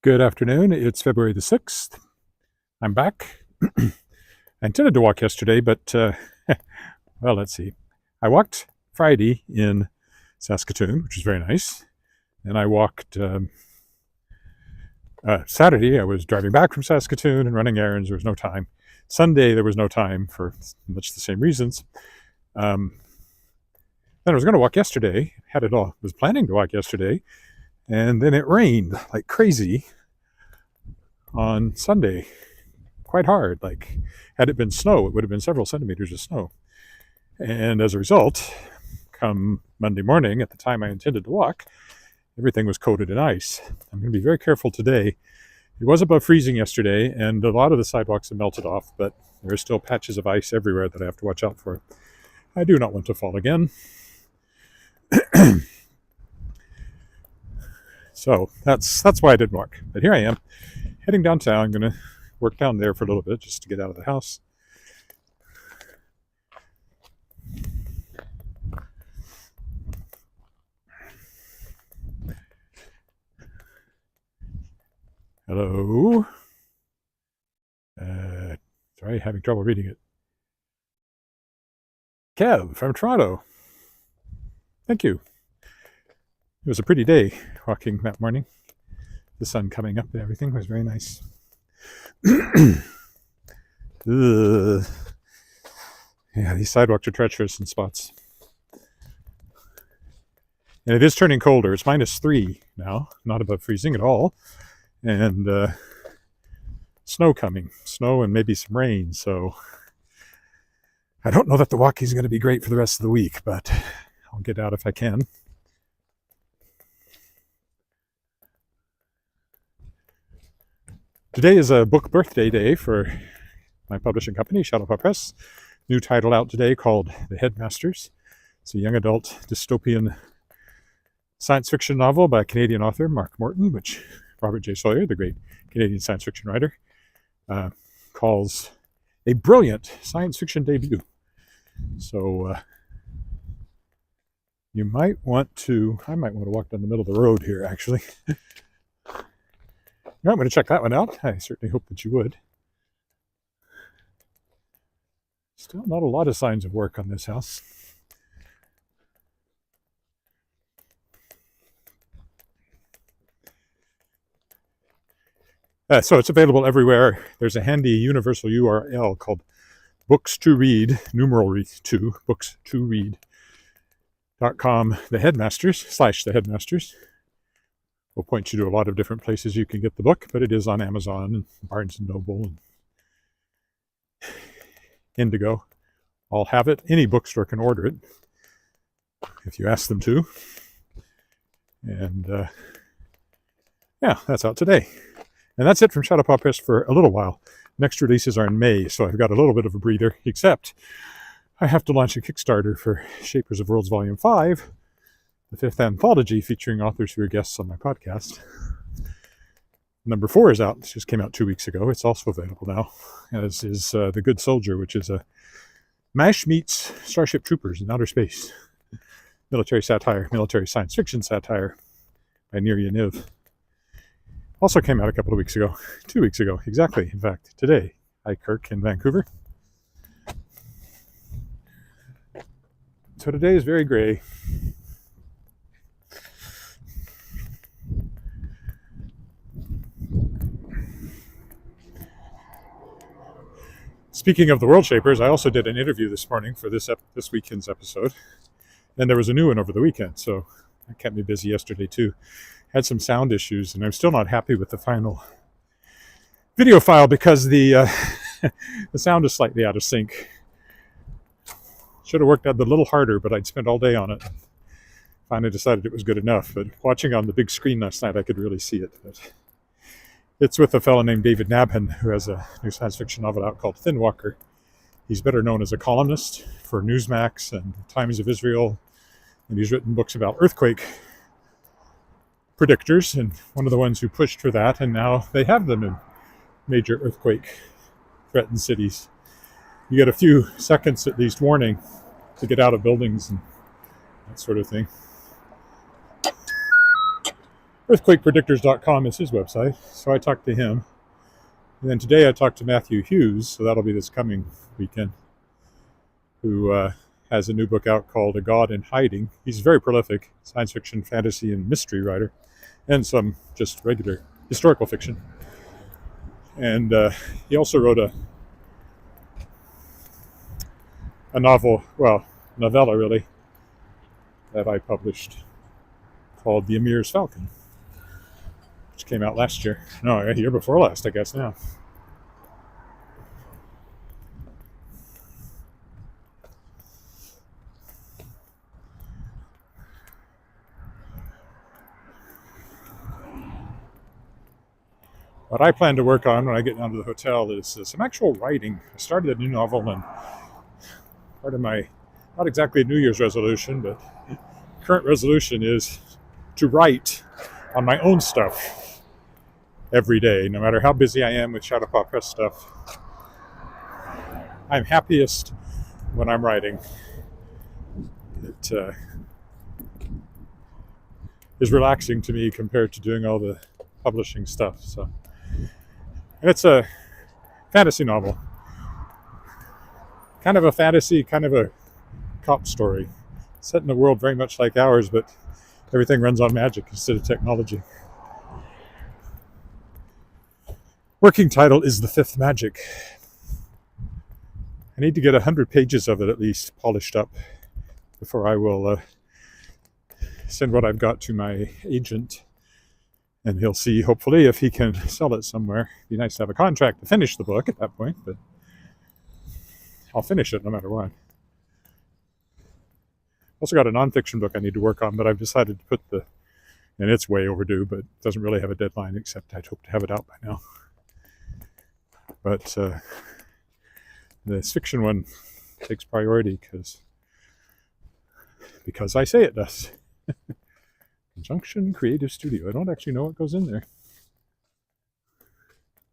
Good afternoon. It's February the 6th. I'm back. I intended to walk yesterday, but, well, let's see. I walked Friday in Saskatchewan, which was very nice. And I walked Saturday. I was driving back from Saskatoon and running errands. There was no time. Sunday, there was no time for much the same reasons. Then I was going to walk yesterday. Was planning to walk yesterday. And then it rained like crazy on Sunday, quite hard. Like, had it been snow, it would have been several centimeters of snow. And as a result, come Monday morning, at the time I intended to walk, everything was coated in ice. I'm going to be very careful today. It was above freezing yesterday, and a lot of the sidewalks have melted off, but there are still patches of ice everywhere that I have to watch out for. I do not want to fall again. So that's why I didn't walk. But here I am, heading downtown. I'm going to work down there for a little bit just to get out of the house. Hello. Sorry, having trouble reading it. Kev from Toronto. Thank you. It was a pretty day walking that morning. The sun coming up and everything was very nice. Yeah, these sidewalks are treacherous in spots. And it is turning colder. It's -3 now, not above freezing at all. And snow coming. Snow and maybe some rain. So I don't know that the walking is going to be great for the rest of the week, but I'll get out if I can. Today is a book birthday day for my publishing company, Shadowpaw Press. New title out today called The Headmasters. It's a young adult dystopian science fiction novel by a Canadian author, Mark Morton, which Robert J. Sawyer, the great Canadian science fiction writer, calls a brilliant science fiction debut. So I might want to walk down the middle of the road here, actually. I'm going to check that one out. I certainly hope that you would. Still not a lot of signs of work on this house. So it's available everywhere. There's a handy universal URL called Books to Read, numeral 2, books2read.com, The Headmasters, /The Headmasters. Will point you to a lot of different places you can get the book, but it is on Amazon and Barnes & Noble and Indigo. All have it. Any bookstore can order it if you ask them to. And yeah, that's out today. And that's it from Shadowpaw Press for a little while. Next releases are in May, so I've got a little bit of a breather, except I have to launch a Kickstarter for Shapers of Worlds Volume 5, the 5th anthology featuring authors who are guests on my podcast. Number 4 is out. It just came out 2 weeks ago. It's also available now, as is The Good Soldier, which is a MASH meets Starship Troopers in outer space. Military satire, military science fiction satire by Nir Yaniv. Also came out a couple of weeks ago. 2 weeks ago, exactly, in fact, today. Hi, Kirk in Vancouver. So today is very gray. Speaking of the World Shapers, I also did an interview this morning for this weekend's episode. And there was a new one over the weekend, so that kept me busy yesterday too. Had some sound issues, and I'm still not happy with the final video file because the sound is slightly out of sync. Should have worked out a little harder, but I'd spent all day on it. Finally decided it was good enough, but watching on the big screen last night, I could really see it. But it's with a fellow named David Nabhan, who has a new science fiction novel out called Thin Walker. He's better known as a columnist for Newsmax and Times of Israel, and he's written books about earthquake predictors, and one of the ones who pushed for that, and now they have them in major earthquake-threatened cities. You get a few seconds at least warning to get out of buildings and that sort of thing. earthquakepredictors.com is his website, so I talked to him. And then today I talked to Matthew Hughes, so that'll be this coming weekend, who has a new book out called A God in Hiding. He's very prolific science fiction, fantasy, and mystery writer, and some just regular historical fiction. And he also wrote a novella really, that I published called The Emir's Falcon, which came out last year. No, a year before last, I guess now. What I plan to work on when I get down to the hotel is some actual writing. I started a new novel, and part of my, not exactly a New Year's resolution, but current resolution is to write on my own stuff every day, no matter how busy I am with Shadowpaw Press stuff. I'm happiest when I'm writing. It is relaxing to me compared to doing all the publishing stuff. So, and it's a fantasy novel, kind of a fantasy, kind of a cop story, set in a world very much like ours, but everything runs on magic instead of technology. Working title is The Fifth Magic. I need to get 100 pages of it at least polished up before I will send what I've got to my agent, and he'll see, hopefully, if he can sell it somewhere. It'd be nice to have a contract to finish the book at that point, but I'll finish it no matter what. Also got a nonfiction book I need to work on, but I've decided to put and it's way overdue, but it doesn't really have a deadline, except I'd hope to have it out by now. But this fiction one takes priority because I say it does. Conjunction Creative Studio. I don't actually know what goes in there.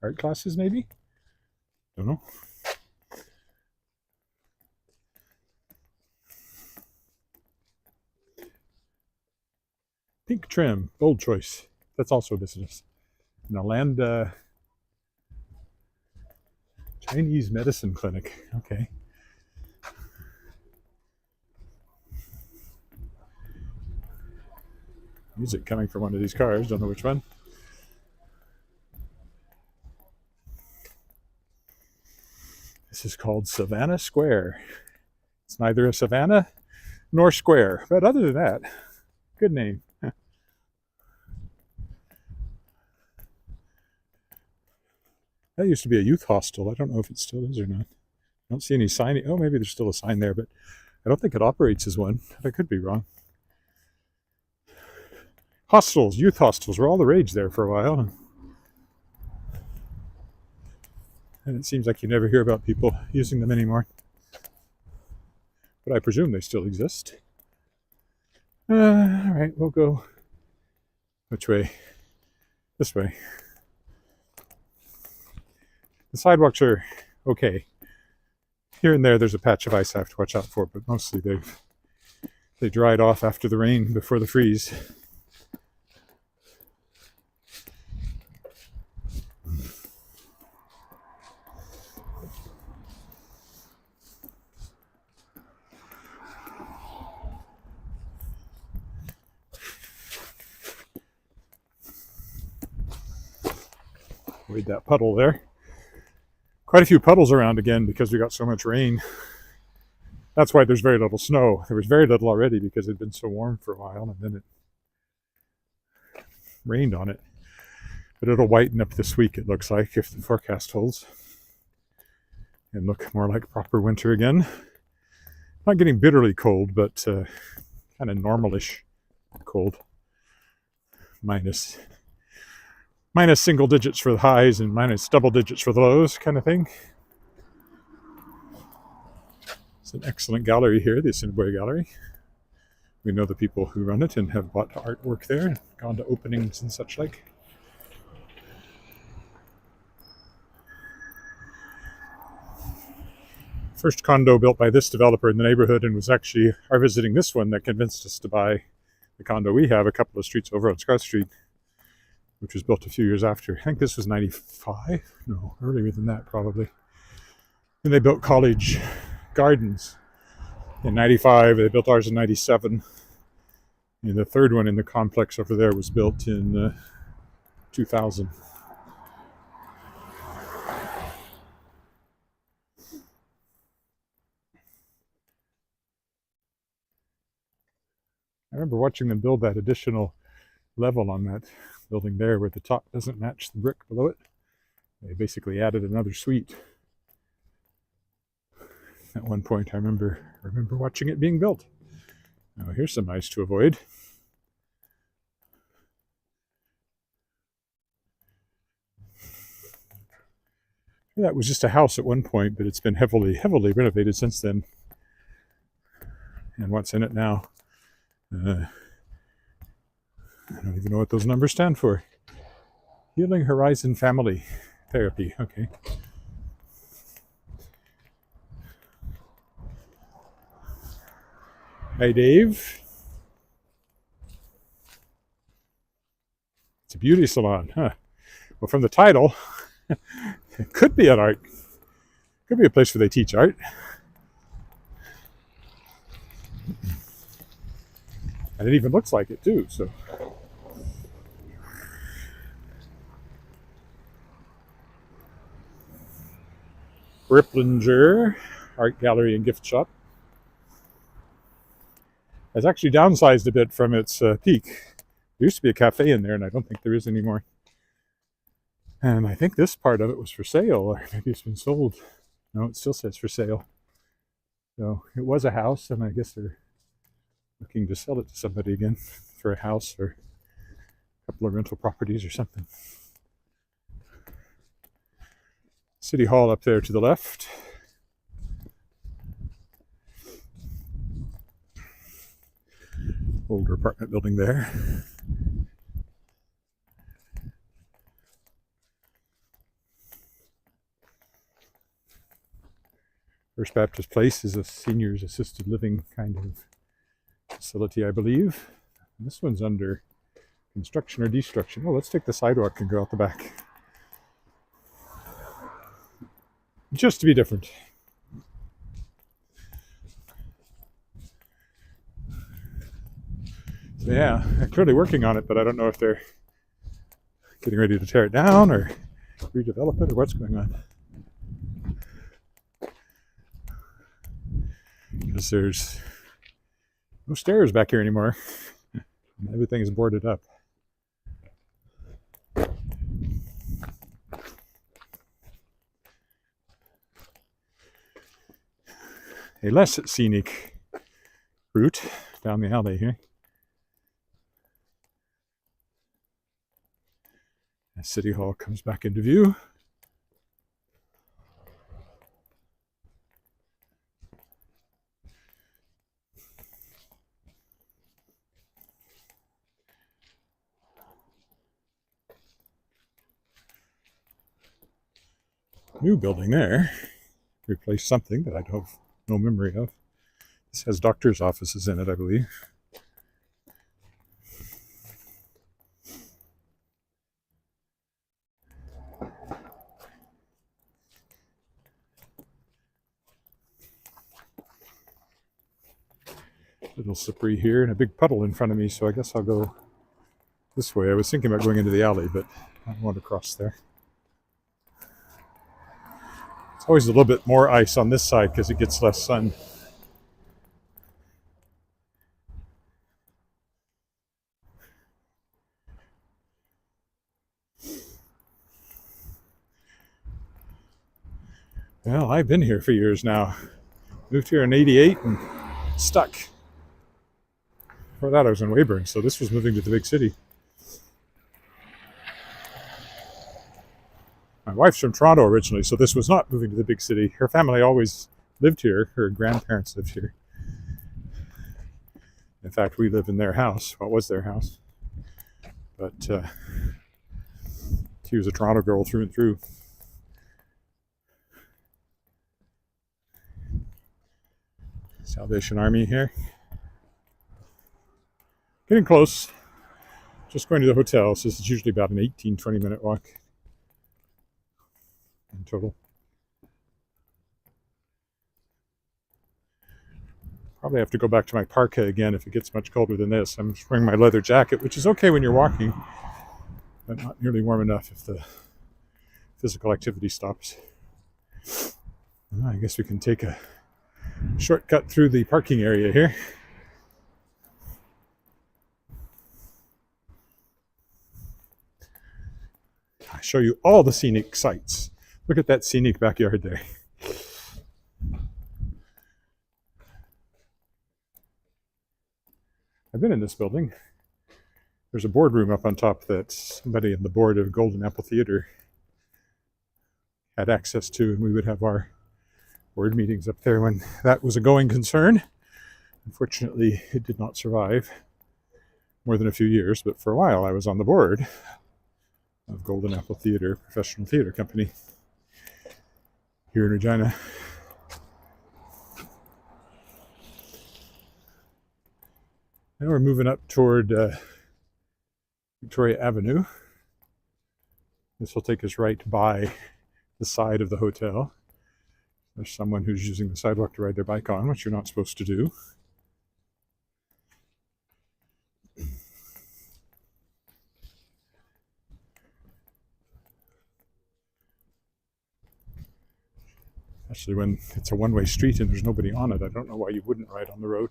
Art classes, maybe? Don't know. Pink trim, bold choice. That's also a business. Nalanda Chinese medicine clinic. Okay. Music coming from one of these cars. Don't know which one. This is called Savannah Square. It's neither a savannah nor square, but other than that, good name. That used to be a youth hostel. I don't know if it still is or not. I don't see any sign. Oh, maybe there's still a sign there, but I don't think it operates as one. I could be wrong. Hostels, youth hostels, were all the rage there for a while. And it seems like you never hear about people using them anymore. But I presume they still exist. All right, we'll go. Which way? This way. The sidewalks are okay. Here and there's a patch of ice I have to watch out for, but mostly they dried off after the rain before the freeze. Avoid that puddle there. Quite a few puddles around again because we got so much rain. That's why there's very little snow. There was very little already because it had been so warm for a while, and then it rained on it. But it'll whiten up this week, it looks like, if the forecast holds, and look more like proper winter again. Not getting bitterly cold, but kind of normalish cold. Minus single digits for the highs and minus double digits for the lows, kind of thing. It's an excellent gallery here, the Assiniboia Gallery. We know the people who run it and have bought artwork there and gone to openings and such like. First condo built by this developer in the neighborhood, and was actually our visiting this one that convinced us to buy the condo we have a couple of streets over on Scott Street. which was built a few years after. I think this was 95? No, earlier than that probably. And they built College Gardens in 95. They built ours in 97. And the third one in the complex over there was built in 2000. I remember watching them build that additional level on that building there where the top doesn't match the brick below it. They basically added another suite. At one point, I remember watching it being built. Now here's some ice to avoid. That was just a house at one point, but it's been heavily renovated since then. And what's in it now? I don't even know what those numbers stand for. Healing Horizon Family Therapy. Okay. Hi, Dave. It's a beauty salon, huh? Well, from the title, it could be an art. Could be a place where they teach art. And it even looks like it too, so. Ripplinger Art Gallery and Gift Shop. It's actually downsized a bit from its peak. There used to be a cafe in there, and I don't think there is anymore. And I think this part of it was for sale, or maybe it's been sold. No, it still says for sale. So it was a house, and I guess they're looking to sell it to somebody again for a house or a couple of rental properties or something. City Hall up there to the left. Older apartment building there. First Baptist Place is a seniors assisted living kind of facility, I believe. And this one's under construction or destruction. Oh, let's take the sidewalk and go out the back. Just to be different. So yeah, they're clearly working on it, but I don't know if they're getting ready to tear it down or redevelop it or what's going on. Because there's no stairs back here anymore. Everything is boarded up. A less scenic route down the alley here. As City Hall comes back into view. New building there. Replaced something that I have no memory of. This has doctor's offices in it, I believe. Little slippery here and a big puddle in front of me, so I guess I'll go this way. I was thinking about going into the alley, but I don't want to cross there. It's always a little bit more ice on this side because it gets less sun. Well, I've been here for years now. Moved here in '88 and stuck. Before that I was in Weyburn, so this was moving to the big city. My wife's from Toronto originally, so this was not moving to the big city. Her family always lived here. Her grandparents lived here. In fact, we live in their house. Well, it was their house. But she was a Toronto girl through and through. Salvation Army here. Getting close. just going to the hotel, so this is usually about an 18-20 minute walk in total. Probably have to go back to my parka again if it gets much colder than this. I'm wearing my leather jacket, which is okay when you're walking, but not nearly warm enough if the physical activity stops. I guess we can take a shortcut through the parking area here. I show you all the scenic sights. Look at that scenic backyard there. I've been in this building. There's a boardroom up on top that somebody in the board of Golden Apple Theatre had access to, and we would have our board meetings up there when that was a going concern. Unfortunately, it did not survive more than a few years, but for a while I was on the board of Golden Apple Theatre, professional theatre company here in Regina. Now we're moving up toward Victoria Avenue. This will take us right by the side of the hotel. There's someone who's using the sidewalk to ride their bike on, which you're not supposed to do. Especially when it's a one-way street and there's nobody on it. I don't know why you wouldn't ride on the road.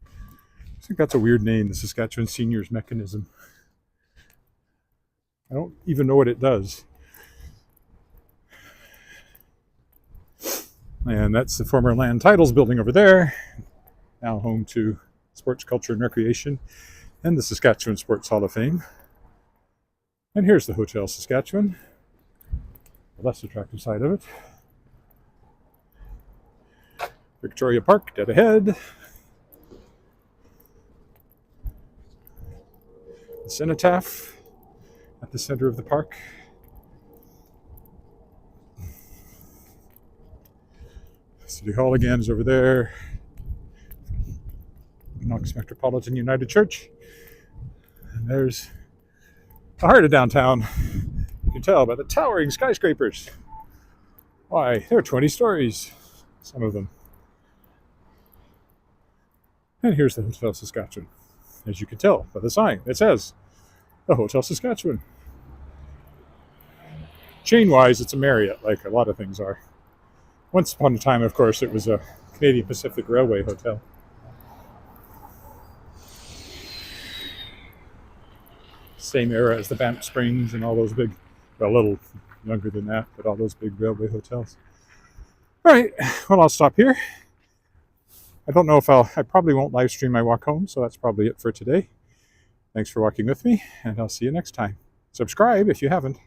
I think that's a weird name, the Saskatchewan Seniors Mechanism. I don't even know what it does. And that's the former Land Titles building over there, now home to Sports, Culture and Recreation and the Saskatchewan Sports Hall of Fame. And here's the Hotel Saskatchewan, the less attractive side of it. Victoria Park, dead ahead. The cenotaph at the center of the park. City Hall again is over there. Knox Metropolitan United Church. And there's the heart of downtown. You can tell by the towering skyscrapers. Why, they're 20 stories, some of them. And here's the Hotel Saskatchewan. As you can tell by the sign, it says the Hotel Saskatchewan. Chain-wise, it's a Marriott, like a lot of things are. Once upon a time, of course, it was a Canadian Pacific Railway hotel. Same era as the Banff Springs and all those big, well, a little younger than that, but all those big railway hotels. All right, well, I'll stop here. I don't know if I probably won't live stream my walk home, so that's probably it for today. Thanks for walking with me, and I'll see you next time. Subscribe if you haven't.